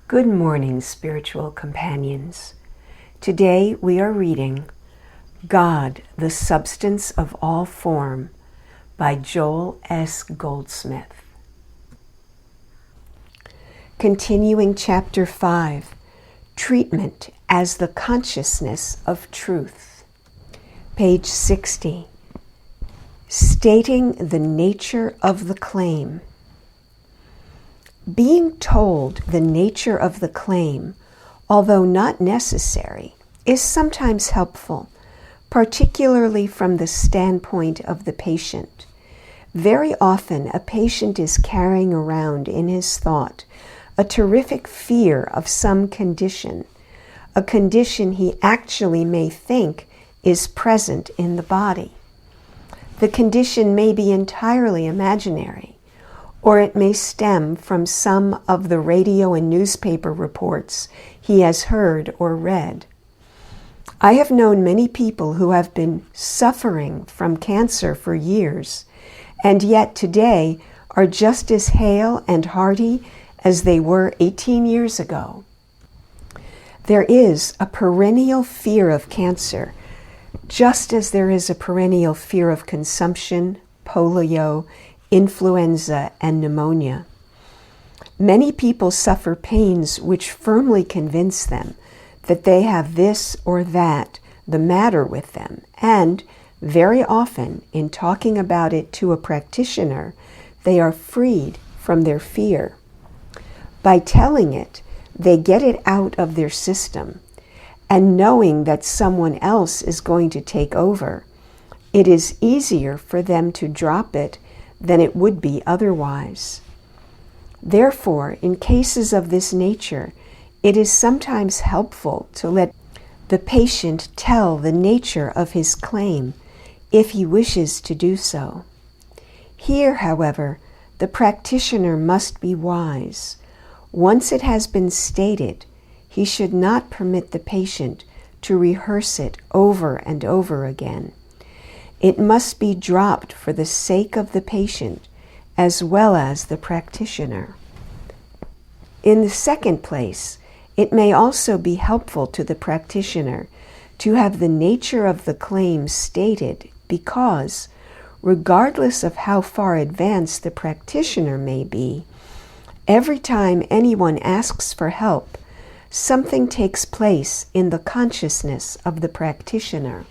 Good morning, spiritual companions. Today we are reading God, the Substance of All Form by Joel S. Goldsmith. Continuing Chapter 5, Treatment as the Consciousness of Truth. Page 60. Stating the nature of the claim. Being told the nature of the claim, although not necessary, is sometimes helpful, particularly from the standpoint of the patient. Very often, a patient is carrying around in his thought a terrific fear of some condition, a condition he actually may think is present in the body. The condition may be entirely imaginary, or it may stem from some of the radio and newspaper reports he has heard or read. I have known many people who have been suffering from cancer for years, and yet today are just as hale and hearty as they were 18 years ago. There is a perennial fear of cancer, just as there is a perennial fear of consumption, polio, influenza, and pneumonia. Many people suffer pains which firmly convince them that they have this or that the matter with them, and very often, in talking about it to a practitioner, they are freed from their fear. By telling it, they get it out of their system, and knowing that someone else is going to take over, it is easier for them to drop it than it would be otherwise. Therefore, in cases of this nature, it is sometimes helpful to let the patient tell the nature of his claim, if he wishes to do so. Here, however, the practitioner must be wise. Once it has been stated, he should not permit the patient to rehearse it over and over again. It must be dropped for the sake of the patient as well as the practitioner. In the second place, it may also be helpful to the practitioner to have the nature of the claim stated because, regardless of how far advanced the practitioner may be, every time anyone asks for help, something takes place in the consciousness of the practitioner.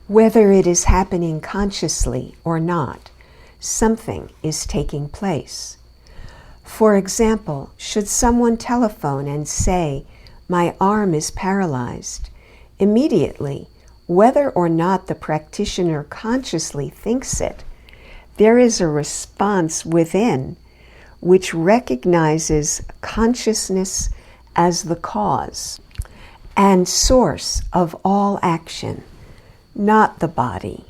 Whether it is happening consciously or not, something is taking place. For example, should someone telephone and say, "My arm is paralyzed," immediately, whether or not the practitioner consciously thinks it, there is a response within which recognizes consciousness as the cause and source of all action, not the body,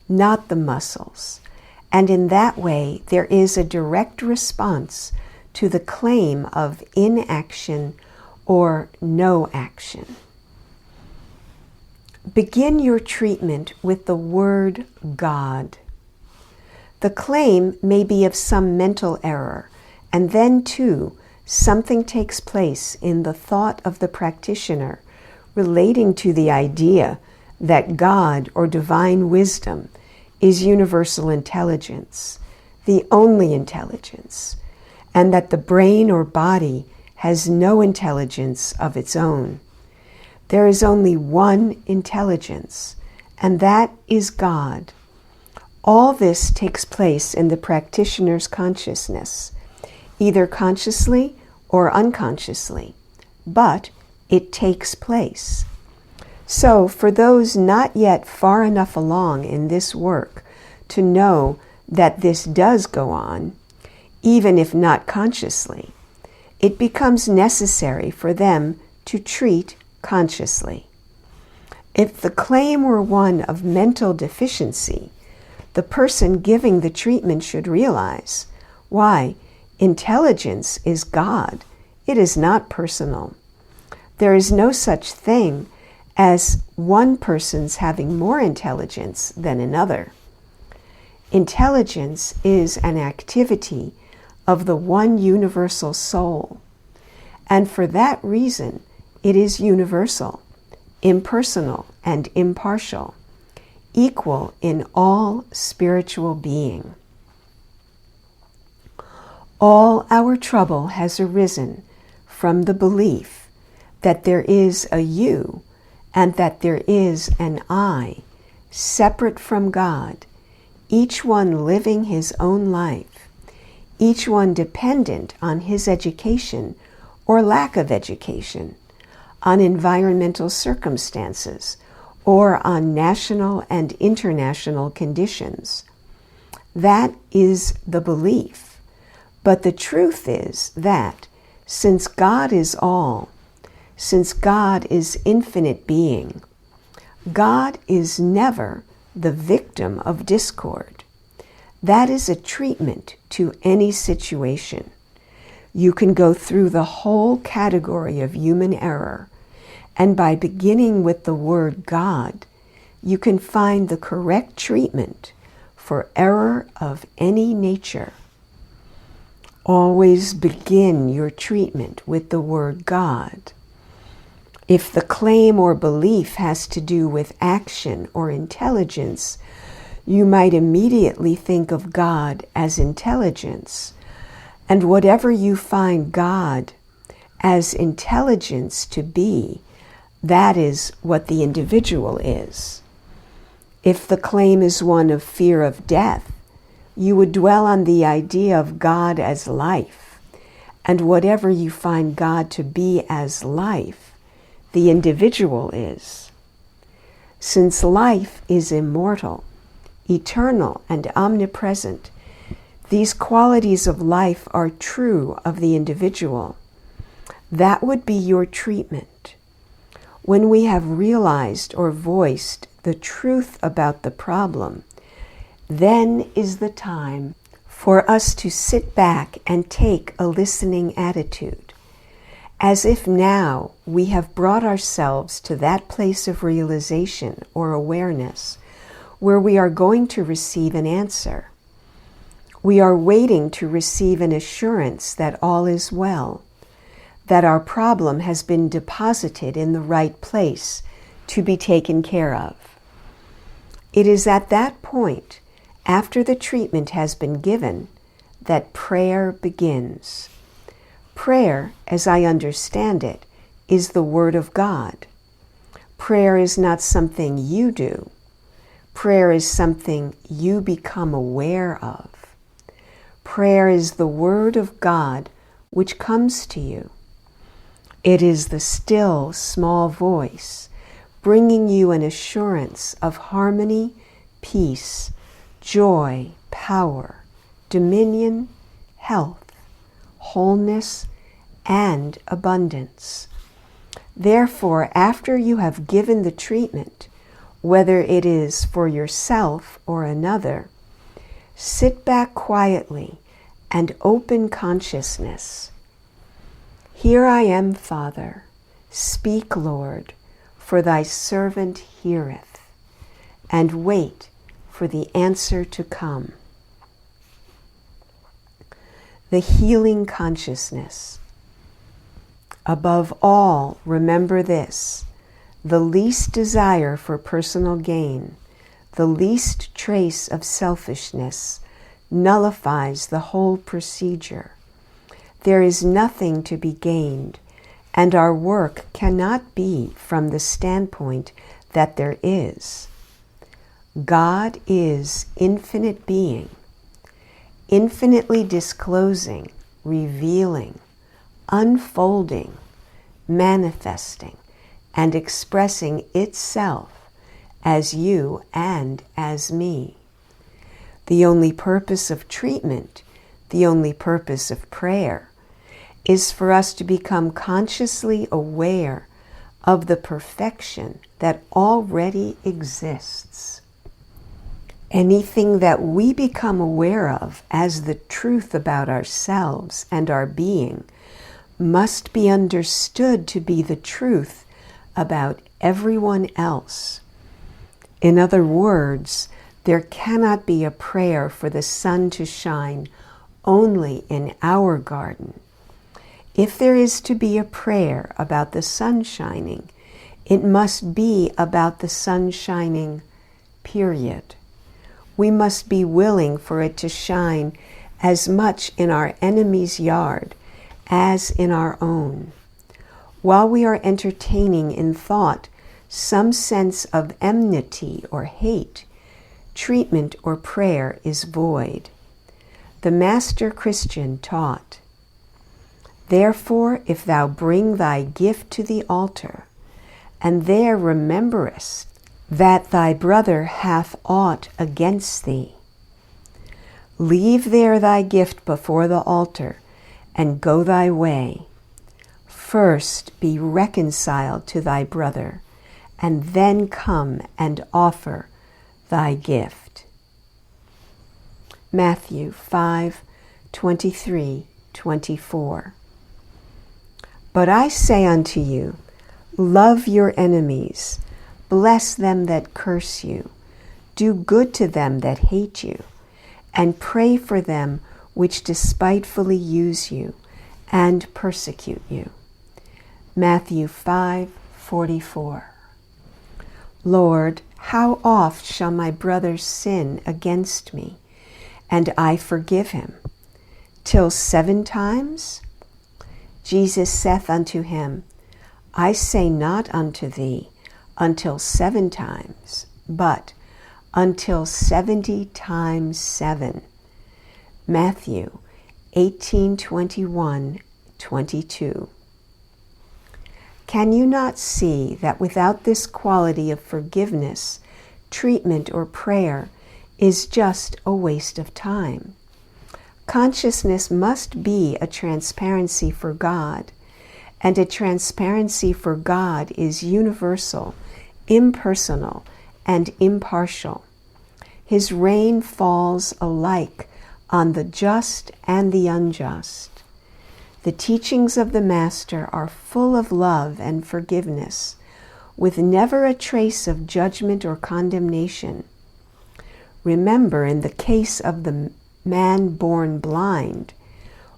not the muscles. And in that way, there is a direct response to the claim of inaction or no action. Begin your treatment with the word God. The claim may be of some mental error, and then too, something takes place in the thought of the practitioner relating to the idea that God or divine wisdom is universal intelligence, the only intelligence, and that the brain or body has no intelligence of its own. There is only one intelligence, and that is God. All this takes place in the practitioner's consciousness, either consciously or unconsciously, but it takes place. So, for those not yet far enough along in this work to know that this does go on, even if not consciously, it becomes necessary for them to treat consciously. If the claim were one of mental deficiency, the person giving the treatment should realize, why, intelligence is God. It is not personal. There is no such thing as one person's having more intelligence than another. Intelligence is an activity of the one universal soul, and for that reason it is universal, impersonal, and impartial, equal in all spiritual being. All our trouble has arisen from the belief that there is a you and that there is an I, separate from God, each one living his own life, each one dependent on his education or lack of education, on environmental circumstances, or on national and international conditions. That is the belief. But the truth is that since God is all, since God is infinite being, God is never the victim of discord. That is a treatment to any situation. You can go through the whole category of human error, and by beginning with the word God, you can find the correct treatment for error of any nature. Always begin your treatment with the word God. If the claim or belief has to do with action or intelligence, you might immediately think of God as intelligence, and whatever you find God as intelligence to be, that is what the individual is. If the claim is one of fear of death, you would dwell on the idea of God as life, and whatever you find God to be as life, the individual is. Since life is immortal, eternal, and omnipresent, these qualities of life are true of the individual. That would be your treatment. When we have realized or voiced the truth about the problem, then is the time for us to sit back and take a listening attitude, as if now we have brought ourselves to that place of realization or awareness where we are going to receive an answer. We are waiting to receive an assurance that all is well, that our problem has been deposited in the right place to be taken care of. It is at that point, after the treatment has been given, that prayer begins. Prayer, as I understand it, is the Word of God. Prayer is not something you do. Prayer is something you become aware of. Prayer is the Word of God which comes to you. It is the still, small voice bringing you an assurance of harmony, peace, joy, power, dominion, health, wholeness, and abundance. Therefore, after you have given the treatment, whether it is for yourself or another, sit back quietly and open consciousness. Here I am, Father. Speak, Lord, for thy servant heareth, and wait for the answer to come. The healing consciousness. Above all, remember this: the least desire for personal gain, the least trace of selfishness, nullifies the whole procedure. There is nothing to be gained, and our work cannot be from the standpoint that there is. God is infinite being, infinitely disclosing, revealing, unfolding, manifesting, and expressing itself as you and as me. The only purpose of treatment, the only purpose of prayer, is for us to become consciously aware of the perfection that already exists. Anything that we become aware of as the truth about ourselves and our being must be understood to be the truth about everyone else. In other words, there cannot be a prayer for the sun to shine only in our garden. If there is to be a prayer about the sun shining, it must be about the sun shining, period. We must be willing for it to shine as much in our enemy's yard as in our own. While we are entertaining in thought some sense of enmity or hate, treatment or prayer is void. The Master Christian taught, "Therefore, if thou bring thy gift to the altar, and there rememberest that thy brother hath aught against thee, leave there thy gift before the altar, and go thy way. First be reconciled to thy brother, and then come and offer thy gift." Matthew 5:23-24. "But I say unto you, love your enemies, bless them that curse you, do good to them that hate you, and pray for them which despitefully use you and persecute you." Matthew 5:44. "Lord, how oft shall my brother sin against me, and I forgive him? Till 7 times? Jesus saith unto him, I say not unto thee, until 7 times, but until 70 times 7. Matthew 18:21-22. Can you not see that without this quality of forgiveness, treatment or prayer is just a waste of time? Consciousness must be a transparency for God, and a transparency for God is universal, impersonal, and impartial. His rain falls alike on the just and the unjust. The teachings of the Master are full of love and forgiveness, with never a trace of judgment or condemnation. Remember, in the case of the man born blind,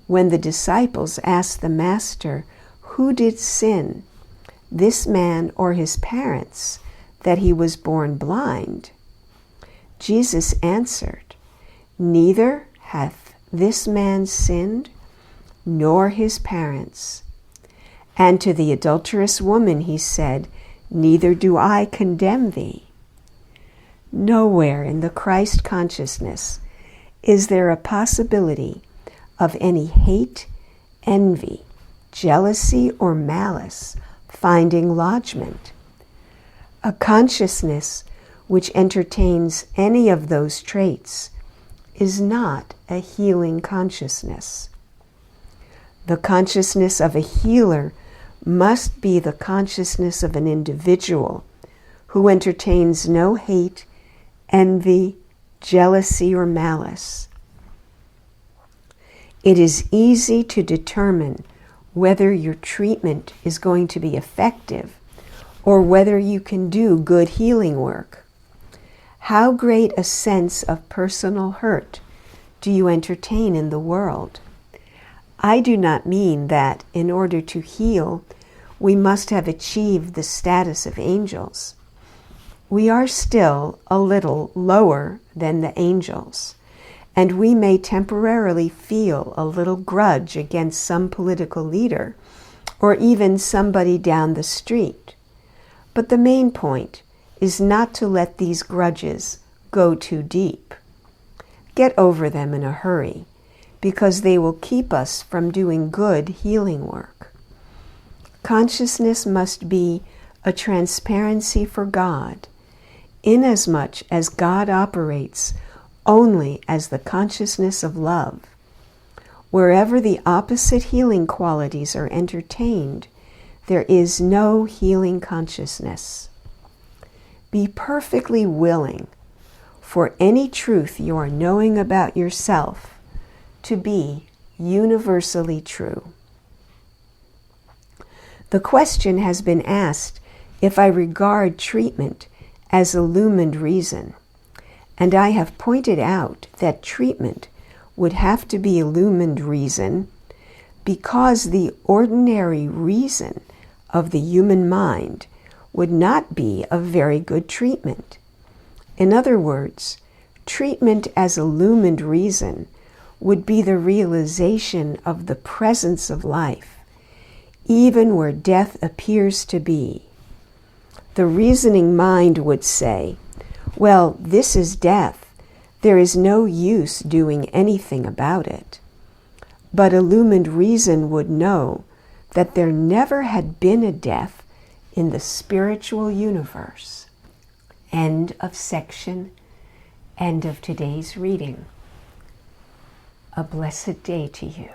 when the disciples asked the Master, who did sin, this man or his parents, that he was born blind? Jesus answered, neither hath this man sinned, nor his parents. And to the adulterous woman he said, neither do I condemn thee. Nowhere in the Christ consciousness is there a possibility of any hate, envy, jealousy, or malice finding lodgment. A consciousness which entertains any of those traits is not a healing consciousness. The consciousness of a healer must be the consciousness of an individual who entertains no hate, envy, jealousy, or malice. It is easy to determine whether your treatment is going to be effective or whether you can do good healing work. How great a sense of personal hurt do you entertain in the world? I do not mean that in order to heal, we must have achieved the status of angels. We are still a little lower than the angels, and we may temporarily feel a little grudge against some political leader or even somebody down the street. But the main point is not to let these grudges go too deep. Get over them in a hurry, because they will keep us from doing good healing work. Consciousness must be a transparency for God, inasmuch as God operates only as the consciousness of love. Wherever the opposite healing qualities are entertained, there is no healing consciousness. Be perfectly willing for any truth you are knowing about yourself to be universally true. The question has been asked if I regard treatment as illumined reason, and I have pointed out that treatment would have to be illumined reason, because the ordinary reason of the human mind would not be a very good treatment. In other words, treatment as illumined reason would be the realization of the presence of life, even where death appears to be. The reasoning mind would say, well, this is death. There is no use doing anything about it. But illumined reason would know that there never had been a death in the spiritual universe. End of section. End of today's reading. A blessed day to you.